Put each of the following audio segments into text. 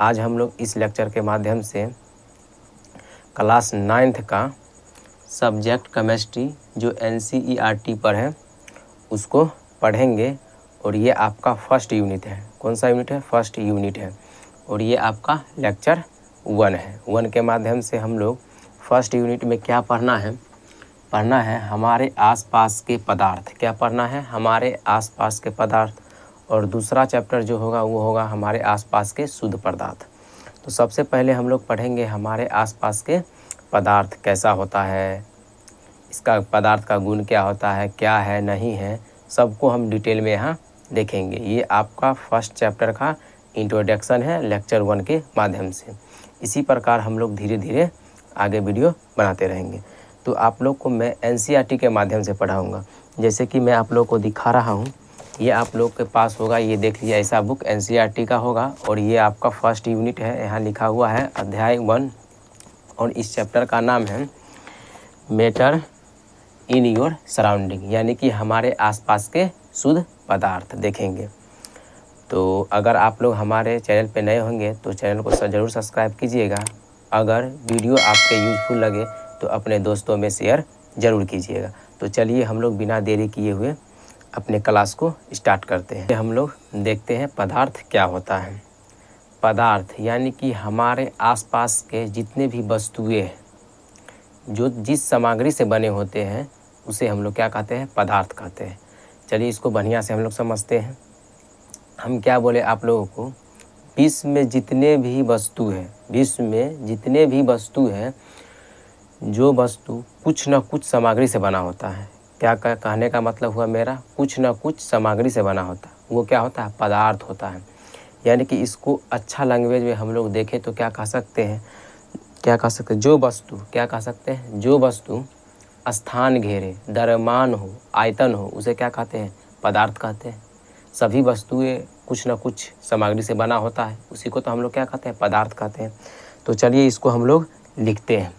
आज हम लोग इस लेक्चर के माध्यम से क्लास 9th का सब्जेक्ट केमिस्ट्री जो NCERT पर है उसको पढ़ेंगे। और ये आपका फर्स्ट यूनिट है। कौन सा यूनिट है? फर्स्ट यूनिट है। और ये आपका लेक्चर 1 है। 1 के माध्यम से हम लोग फर्स्ट यूनिट में क्या पढ़ना है? पढ़ना है हमारे आसपास के पदार्थ। क्या पढ़ना है? हमारे आसपास के पदार्थ। और दूसरा चैप्टर जो होगा वो होगा हमारे आसपास के शुद्ध पदार्थ। तो सबसे पहले हम लोग पढ़ेंगे हमारे आसपास के पदार्थ कैसा होता है, इसका पदार्थ का गुण क्या होता है, क्या है नहीं है, सबको हम डिटेल में यहाँ देखेंगे। ये आपका फर्स्ट चैप्टर का इंट्रोडक्शन है लेक्चर 1 के माध्यम से। इसी प्रकार हम लोग धीरे धीरे आगे वीडियो बनाते रहेंगे। तो आप लोग को मैं NCERT के माध्यम से पढ़ाऊँगा। जैसे कि मैं आप लोग को दिखा रहा हूँ, ये आप लोग के पास होगा, ये देख लीजिए, ऐसा बुक NCERT का होगा। और ये आपका फर्स्ट यूनिट है, यहाँ लिखा हुआ है अध्याय 1। और इस चैप्टर का नाम है मैटर इन योर सराउंडिंग, यानी कि हमारे आसपास के शुद्ध पदार्थ देखेंगे। तो अगर आप लोग हमारे चैनल पे नए होंगे तो चैनल को ज़रूर सब्सक्राइब कीजिएगा। अगर वीडियो आपके यूजफुल लगे तो अपने दोस्तों में शेयर ज़रूर कीजिएगा। तो चलिए हम लोग बिना देरी किए हुए अपने क्लास को स्टार्ट करते हैं। हम लोग देखते हैं पदार्थ क्या होता है। पदार्थ यानी कि हमारे आसपास के जितने भी वस्तुएं जो जिस सामग्री से बने होते हैं उसे हम लोग क्या कहते हैं? पदार्थ कहते हैं। चलिए इसको बढ़िया से हम लोग समझते हैं। हम क्या बोले आप लोगों को, विश्व में जितने भी वस्तु हैं, विश्व में जितने भी वस्तु हैं, जो वस्तु कुछ न कुछ सामग्री से बना होता है। क्या कहने का मतलब हुआ मेरा? कुछ न कुछ सामग्री से बना होता है, वो क्या होता है? पदार्थ होता है। यानी कि इसको अच्छा लैंग्वेज में हम लोग देखें तो क्या कह सकते हैं? क्या कह सकते हैं? जो वस्तु, क्या कह सकते हैं? जो वस्तु स्थान घेरे, द्रव्यमान हो, आयतन हो, उसे क्या कहते हैं? पदार्थ कहते हैं। सभी वस्तुएं कुछ न कुछ सामग्री से बना होता है, उसी को तो हम लोग क्या कहते हैं? पदार्थ कहते हैं। तो चलिए इसको हम लोग लिखते हैं।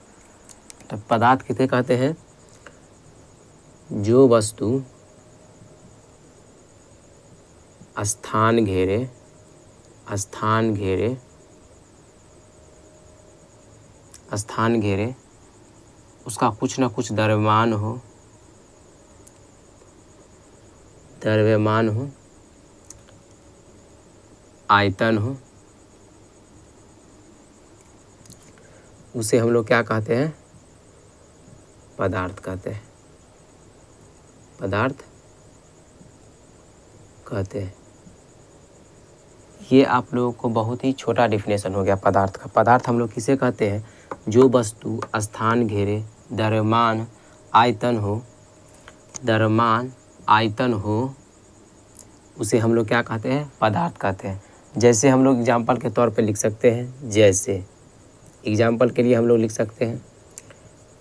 तो पदार्थ किसे कहते हैं? जो वस्तु स्थान घेरे, स्थान घेरे, स्थान घेरे, उसका कुछ न कुछ द्रव्यमान हो, द्रव्यमान हो, आयतन हो, उसे हम लोग क्या कहते हैं? पदार्थ कहते हैं। पदार्थ कहते हैं। ये आप लोगों को बहुत ही छोटा डिफिनेशन हो गया पदार्थ का। पदार्थ हम लोग किसे कहते हैं? जो वस्तु स्थान घेरे, द्रव्यमान, आयतन हो, द्रव्यमान, आयतन हो, उसे हम लोग क्या कहते हैं? पदार्थ कहते हैं। जैसे हम लोग एग्जाम्पल के तौर पे लिख सकते हैं, जैसे एग्जाम्पल के लिए हम लोग लिख सकते हैं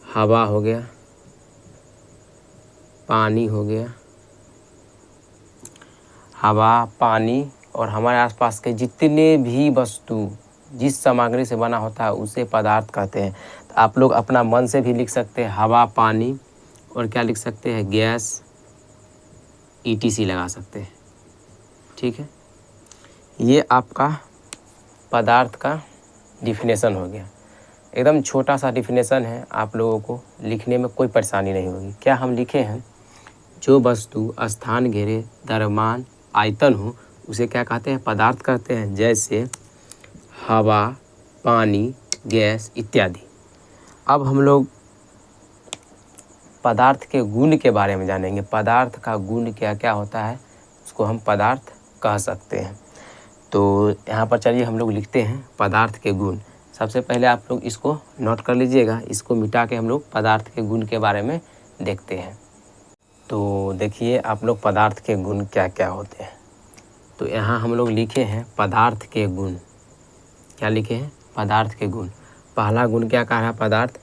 हवा हो गया, पानी हो गया, हवा, पानी और हमारे आसपास के जितने भी वस्तु जिस सामग्री से बना होता है उसे पदार्थ कहते हैं। तो आप लोग अपना मन से भी लिख सकते हैं हवा, पानी और क्या लिख सकते हैं? गैस, ETC लगा सकते हैं। ठीक है, ये आपका पदार्थ का डिफिनेशन हो गया। एकदम छोटा सा डिफिनेशन है, आप लोगों को लिखने में कोई परेशानी नहीं होगी। क्या हम लिखे हैं? जो वस्तु स्थान घेरे, द्रव्यमान, आयतन हो, उसे क्या कहते हैं? पदार्थ कहते हैं। जैसे हवा, पानी, गैस इत्यादि। अब हम लोग पदार्थ के गुण के बारे में जानेंगे। पदार्थ का गुण क्या क्या होता है, उसको हम पदार्थ कह सकते हैं। तो यहाँ पर चलिए हम लोग लिखते हैं पदार्थ के गुण। सबसे पहले आप लोग इसको नोट कर लीजिएगा। इसको मिटा के हम लोग पदार्थ के गुण के बारे में देखते हैं। तो देखिए आप लोग पदार्थ के गुण क्या क्या होते हैं। तो यहाँ हम लोग लिखे हैं पदार्थ के गुण। क्या लिखे हैं? पदार्थ के गुण। पहला गुण क्या कहा है? पदार्थ,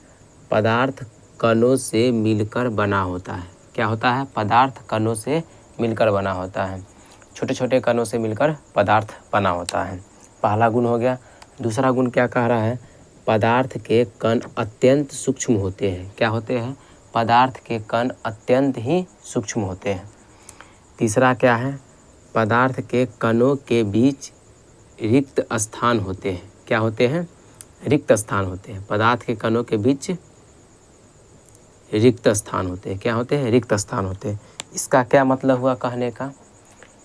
पदार्थ कणों से मिलकर बना होता है। क्या होता है? पदार्थ कणों से मिलकर बना होता है। छोटे छोटे कणों से मिलकर पदार्थ बना होता है। पहला गुण हो गया। दूसरा गुण क्या कह रहा है? पदार्थ के कण अत्यंत सूक्ष्म होते हैं। क्या होते हैं? पदार्थ के कण अत्यंत ही सूक्ष्म होते हैं। तीसरा क्या है? पदार्थ के कणों के बीच रिक्त स्थान होते हैं। क्या होते हैं? रिक्त स्थान होते हैं। पदार्थ के कणों के बीच रिक्त स्थान होते हैं। क्या होते हैं? रिक्त स्थान होते हैं। इसका क्या मतलब हुआ कहने का?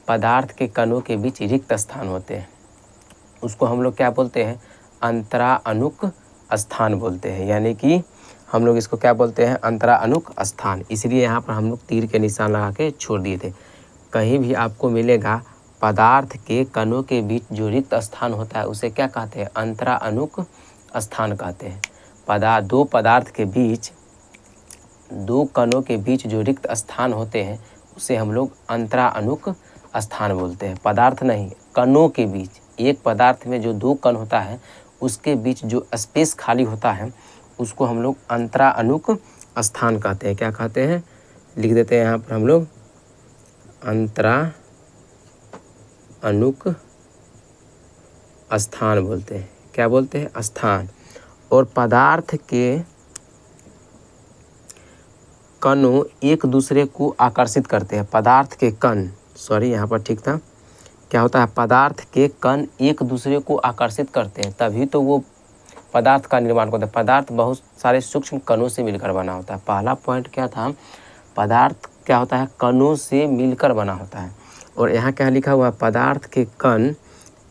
पदार्थ के कणों के बीच रिक्त स्थान होते हैं, उसको हम लोग क्या बोलते हैं? अंतराअणुक स्थान बोलते हैं। यानी कि हम लोग इसको क्या बोलते हैं? अंतराअणुक स्थान। इसलिए यहाँ पर हम लोग तीर के निशान लगा के छोड़ दिए थे। कहीं भी आपको मिलेगा पदार्थ के कणों के बीच जो रिक्त स्थान होता है उसे क्या कहते हैं? अंतराअणुक स्थान कहते हैं। दो पदार्थ के बीच, दो कणों के बीच जो रिक्त स्थान होते हैं उसे हम लोग अंतराअणुक स्थान बोलते हैं। पदार्थ नहीं, कणों के बीच, एक पदार्थ में जो दो कण होता है उसके बीच जो स्पेस खाली होता है उसको हम लोग अंतराअणुक स्थान कहते हैं। क्या कहते हैं? लिख देते हैं यहाँ पर हम लोग, अंतराअणुक स्थान बोलते हैं। क्या बोलते हैं? स्थान। और पदार्थ के कणों एक दूसरे को आकर्षित करते हैं। पदार्थ के कण, सॉरी यहाँ पर ठीक था, क्या होता है? पदार्थ के कण एक दूसरे को आकर्षित करते हैं, तभी तो वो पदार्थ का निर्माण करते हैं। पदार्थ बहुत सारे सूक्ष्म कणों से मिलकर बना होता है। पहला पॉइंट क्या था? पदार्थ क्या होता है? कणों से मिलकर बना होता है। और यहाँ क्या लिखा हुआ है? पदार्थ के कण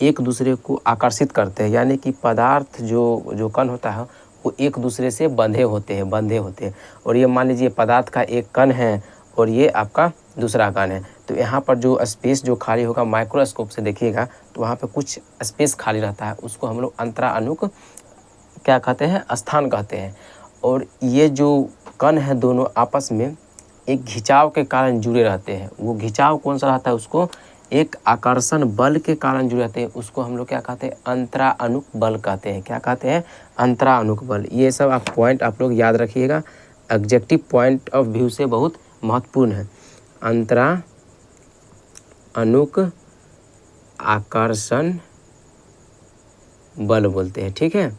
एक दूसरे को आकर्षित करते हैं। यानी कि पदार्थ जो कण होता है वो एक दूसरे से बंधे होते हैं। और ये मान लीजिए पदार्थ का एक कण है और ये आपका दूसरा कण है, तो यहाँ पर जो स्पेस जो खाली होगा, माइक्रोस्कोप से देखिएगा तो वहाँ पे कुछ स्पेस खाली रहता है, उसको हम लोग अंतराअणुक क्या कहते हैं? स्थान कहते हैं। और ये जो कण है दोनों आपस में एक खिंचाव के कारण जुड़े रहते हैं। वो खिंचाव कौन सा रहता है? उसको एक आकर्षण बल के कारण जुड़े रहते हैं, उसको हम लोग क्या कहते हैं? अंतराअणुक बल कहते हैं। क्या कहते हैं? अंतराअणुक बल। ये सब आप पॉइंट आप लोग याद रखिएगा, ऑब्जेक्टिव पॉइंट ऑफ व्यू से बहुत महत्वपूर्ण है। अंतराअणुक आकर्षण बल बोलते हैं। ठीक है,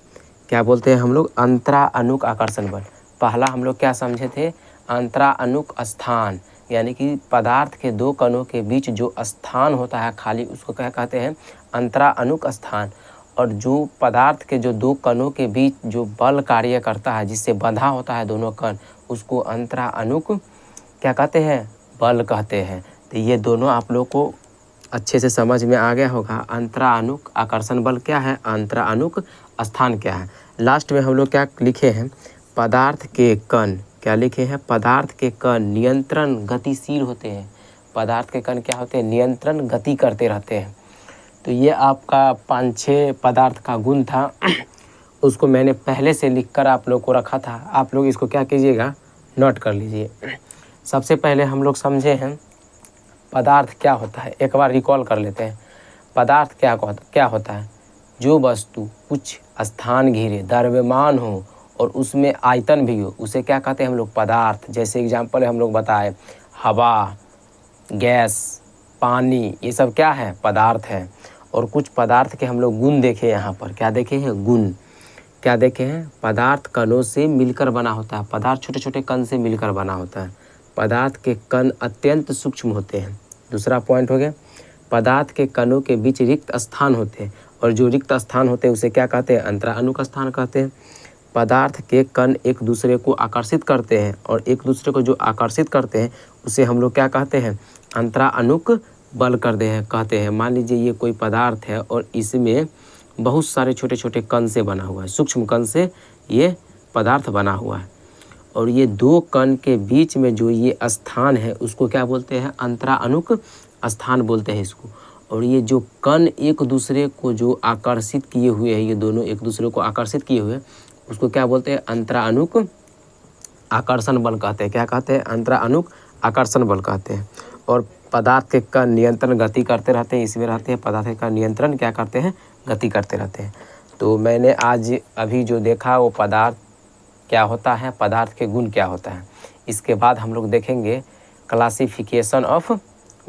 क्या बोलते हैं हम लोग? अंतराअणुक आकर्षण बल। पहला हम लोग क्या समझे थे? अंतराअणुक स्थान, यानी कि पदार्थ के दो कणों के बीच जो स्थान होता है खाली, उसको क्या कहते हैं? अंतराअणुक स्थान। और जो पदार्थ के जो दो कणों के बीच जो बल कार्य करता है, जिससे बंधा होता है दोनों कण, उसको अंतराअणुक क्या कहते हैं? बल कहते हैं। तो ये दोनों आप लोग को अच्छे से समझ में आ गया होगा। अंतराअणुक आकर्षण बल क्या है? अंतराअणुक स्थान क्या है? लास्ट में हम लोग क्या लिखे हैं? पदार्थ के कण, क्या लिखे हैं? पदार्थ के कण नियंत्रण गतिशील होते हैं। पदार्थ के कण क्या होते हैं? नियंत्रण गति करते रहते हैं। तो ये आपका 5-6 पदार्थ का गुण था उसको मैंने पहले से लिखकर आप लोग को रखा था। आप लोग इसको क्या कीजिएगा? नोट कर लीजिए। सबसे पहले हम लोग समझे हैं पदार्थ क्या होता है, एक बार रिकॉल कर लेते हैं। पदार्थ क्या होता है? जो वस्तु कुछ स्थान घेरे, द्रव्यमान हो और उसमें आयतन भी हो, उसे क्या कहते हैं हम लोग? पदार्थ। जैसे एग्जाम्पल हम लोग बताए, हवा, गैस, पानी, ये सब क्या है? पदार्थ है। और कुछ पदार्थ के हम लोग गुण देखे, यहाँ पर क्या देखे हैं? गुण। क्या देखे हैं? पदार्थ कणों से मिलकर बना होता है। पदार्थ छोटे छोटे कण से मिलकर बना होता है। पदार्थ के कण अत्यंत सूक्ष्म होते हैं। दूसरा पॉइंट हो गया, पदार्थ के कणों के बीच रिक्त स्थान होते हैं, और जो रिक्त स्थान होते हैं उसे क्या कहते हैं? अंतराअणुक स्थान कहते हैं। पदार्थ के कण एक दूसरे को आकर्षित करते हैं, और एक दूसरे को जो आकर्षित करते हैं उसे हम लोग क्या कहते हैं? अंतराअणुक बल कहते हैं। मान लीजिए ये कोई पदार्थ है और इसमें बहुत सारे छोटे छोटे कण से बना हुआ है, सूक्ष्म कण से ये पदार्थ बना हुआ है, और ये दो कण के बीच में जो ये स्थान है उसको क्या बोलते हैं? अंतराअणुक स्थान बोलते हैं इसको। और ये जो कण एक दूसरे को जो आकर्षित किए हुए हैं, ये दोनों एक दूसरे को आकर्षित किए हुए हैं, उसको क्या बोलते हैं? अंतराअणुक आकर्षण बल कहते हैं। क्या कहते हैं? अंतराअणुक आकर्षण बल कहते हैं। और पदार्थ के कण नियंत्रण गति करते रहते हैं, इसमें रहते हैं। पदार्थ के कण नियंत्रण क्या करते हैं? गति करते रहते हैं। तो मैंने आज अभी जो देखा वो पदार्थ क्या होता है, पदार्थ के गुण क्या होता है। इसके बाद हम लोग देखेंगे क्लासिफिकेशन ऑफ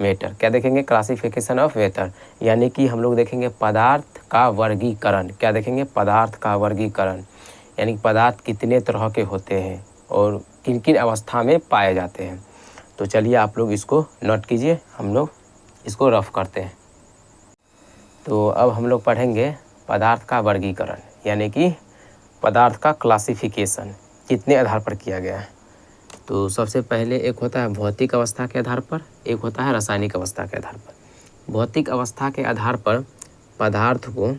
मैटर। क्या देखेंगे? क्लासिफिकेशन ऑफ मैटर, यानी कि हम लोग देखेंगे पदार्थ का वर्गीकरण। क्या देखेंगे? पदार्थ का वर्गीकरण, यानी पदार्थ कितने तरह के होते हैं और किन किन अवस्था में पाए जाते हैं। तो चलिए आप लोग इसको नोट कीजिए, हम लोग इसको रफ करते हैं। तो अब हम लोग पढ़ेंगे पदार्थ का वर्गीकरण, यानी कि पदार्थ का क्लासिफिकेशन कितने आधार पर किया गया है। तो सबसे पहले एक होता है भौतिक अवस्था के आधार पर, एक होता है रासायनिक अवस्था के आधार पर। भौतिक अवस्था के आधार पर पदार्थ को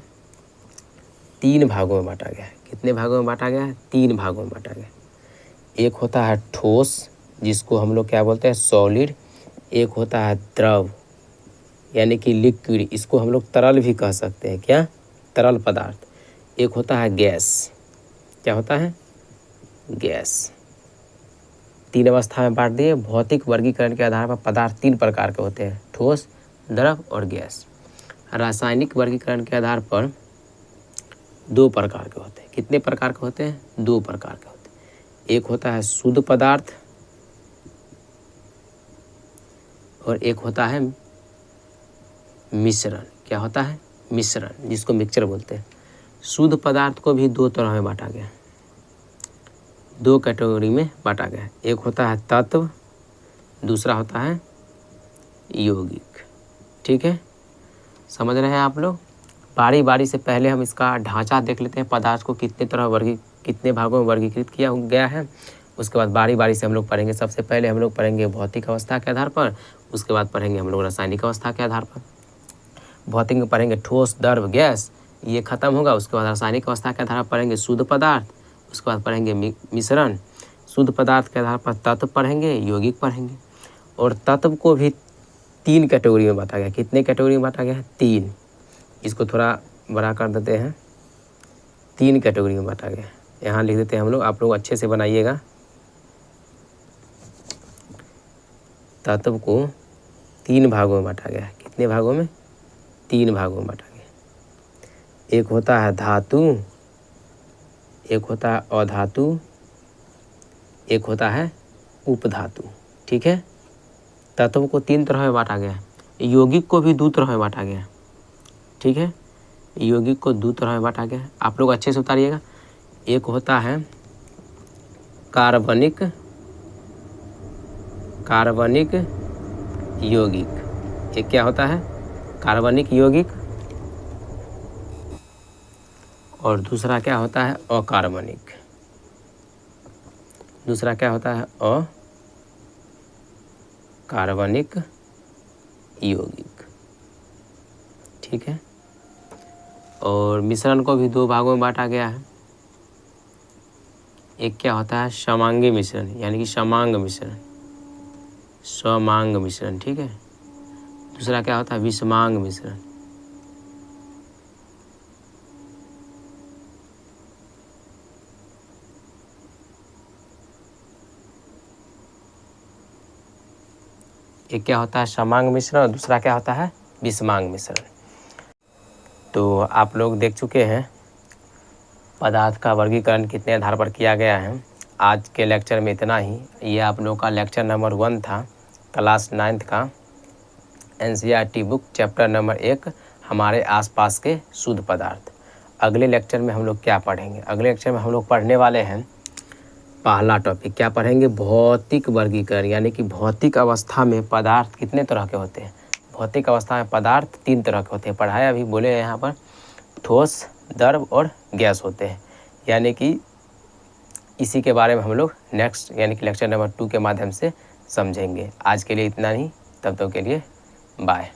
3 भागों में बांटा गया है। कितने भागों में बांटा गया है? 3 भागों में बांटा गया है। एक होता है ठोस, जिसको हम लोग क्या बोलते हैं? सॉलिड। एक होता है द्रव, यानी कि लिक्विड, इसको हम लोग तरल भी कह सकते हैं। क्या? तरल पदार्थ। एक होता है गैस। क्या होता है? गैस। 3 अवस्था में बांट दिए। भौतिक वर्गीकरण के आधार पर पदार्थ 3 प्रकार के होते हैं, ठोस, द्रव और गैस। रासायनिक वर्गीकरण के आधार पर 2 प्रकार के होते हैं। कितने प्रकार के होते हैं? 2 प्रकार के होते हैं। एक होता है शुद्ध पदार्थ और एक होता है मिश्रण। क्या होता है? मिश्रण, जिसको मिक्सचर बोलते हैं। शुद्ध पदार्थ को भी 2 तरह में बांटा गया, 2 कैटेगरी में बांटा गया है। एक होता है तत्व, दूसरा होता है यौगिक। ठीक है, समझ रहे हैं आप लोग? बारी बारी से पहले हम इसका ढांचा देख लेते हैं, पदार्थ को कितने भागों में वर्गीकृत किया गया है। उसके बाद बारी बारी से हम लोग पढ़ेंगे। सबसे पहले हम लोग पढ़ेंगे भौतिक अवस्था के आधार पर, उसके बाद पढ़ेंगे हम लोग रासायनिक अवस्था के आधार पर। भौतिक में पढ़ेंगे ठोस, द्रव, गैस, ये खत्म होगा। उसके बाद रासायनिक अवस्था के आधार पर पढ़ेंगे शुद्ध पदार्थ, उसके बाद पढ़ेंगे मिश्रण। शुद्ध पदार्थ के आधार पर तत्व पढ़ेंगे, यौगिक पढ़ेंगे। और तत्व को भी 3 कैटेगरी में बांटा गया। कितने कैटेगरी में बांटा गया है? 3। इसको थोड़ा बड़ा कर देते हैं। 3 कैटेगरी में बांटा गया है। यहाँ लिख देते हैं हम लोग, आप लोग अच्छे से बनाइएगा। तत्व को 3 भागों में बांटा गया है। कितने भागों में? 3 भागों में बांटा गया। एक होता है धातु, एक होता है अधातु, एक होता है उपधातु। ठीक है, तत्व को 3 तरह में बांटा गया है। यौगिक को भी 2 तरह में बांटा गया है। ठीक है, यौगिक को 2 तरह में बांटा गया है। आप लोग अच्छे से उतारिएगा। एक होता है कार्बनिक यौगिक। एक क्या होता है? कार्बनिक यौगिक। और दूसरा क्या होता है? अकार्बनिक। दूसरा क्या होता है? अकार्बनिक यौगिक। ठीक है, और मिश्रण को भी 2 भागों में बांटा गया है। एक क्या होता है? समांगी मिश्रण, यानी कि समांग मिश्रण, समांग मिश्रण। ठीक है, दूसरा क्या होता है? विषमांग मिश्रण। एक क्या होता है? समांग मिश्रण और दूसरा क्या होता है? विषमांग मिश्रण। तो आप लोग देख चुके हैं पदार्थ का वर्गीकरण कितने आधार पर किया गया है। आज के लेक्चर में इतना ही। ये आप लोग का लेक्चर नंबर 1 था, क्लास 9th का NCERT बुक, चैप्टर नंबर 1, हमारे आसपास के शुद्ध पदार्थ। अगले लेक्चर में हम लोग क्या पढ़ेंगे? अगले लेक्चर में हम लोग पढ़ने वाले हैं पहला टॉपिक। क्या पढ़ेंगे? भौतिक वर्गीकरण, यानी कि भौतिक अवस्था में पदार्थ कितने तरह के होते हैं। भौतिक अवस्था में पदार्थ 3 तरह के होते हैं। पढ़ाया अभी, बोले हैं यहाँ पर, ठोस, द्रव और गैस होते हैं। यानी कि इसी के बारे में हम लोग नेक्स्ट, यानी कि लेक्चर नंबर 2 के माध्यम से समझेंगे। आज के लिए इतना ही, तब तक के लिए बाय।